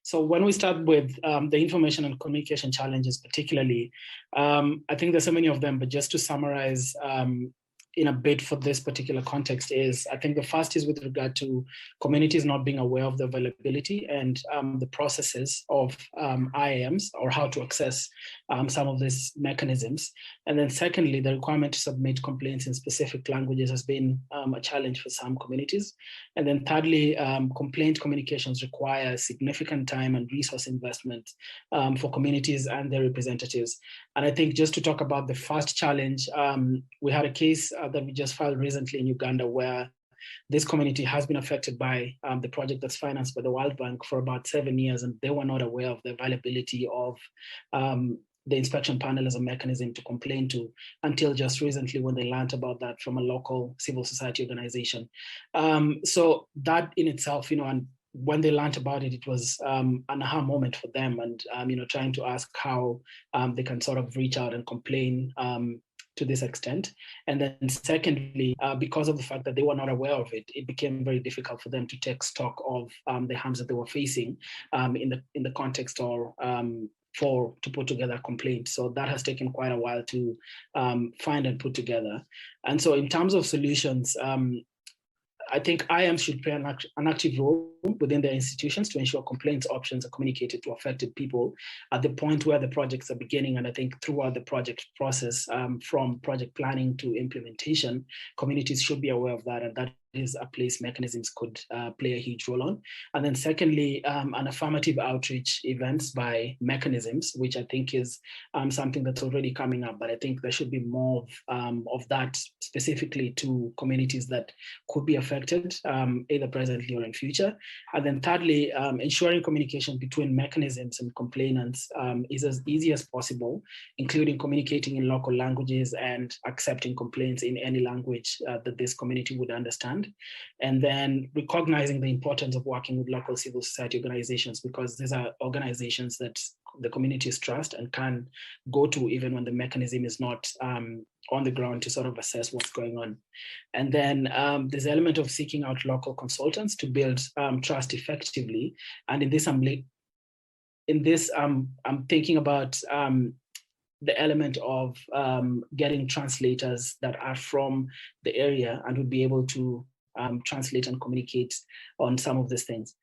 So when we start with the information and communication challenges, particularly, I think there's so many of them, but just to summarize in a bit for this particular context is, I think the first is with regard to communities not being aware of the availability and the processes of IAMs or how to access some of these mechanisms. And then secondly, the requirement to submit complaints in specific languages has been a challenge for some communities. And then thirdly, complaint communications require significant time and resource investment for communities and their representatives. And I think just to talk about the first challenge, we had a case that we just filed recently in Uganda where this community has been affected by the project that's financed by the World Bank for about 7 years, and they were not aware of the availability of the inspection panel as a mechanism to complain to until just recently when they learned about that from a local civil society organization. So that in itself, and when they learned about it, it was an aha moment for them, and trying to ask how they can sort of reach out and complain to this extent. And then secondly, because of the fact that they were not aware of it, it became very difficult for them to take stock of the harms that they were facing in the context or to put together a complaint. So that has taken quite a while to find and put together. And so in terms of solutions, I think IAMs should play an active role within their institutions to ensure complaints options are communicated to affected people at the point where the projects are beginning. And I think throughout the project process, from project planning to implementation, communities should be aware of that, and that is a place mechanisms could play a huge role on. And then secondly, an affirmative outreach events by mechanisms, which I think is something that's already coming up, but I think there should be more of that specifically to communities that could be affected either presently or in future. And then thirdly, ensuring communication between mechanisms and complainants is as easy as possible, including communicating in local languages and accepting complaints in any language that this community would understand. And then recognizing the importance of working with local civil society organizations, because these are organizations that the communities trust and can go to even when the mechanism is not on the ground to sort of assess what's going on. And then there's the element of seeking out local consultants to build trust effectively. And in this, I'm thinking about the element of getting translators that are from the area and would be able to translate and communicate on some of these things.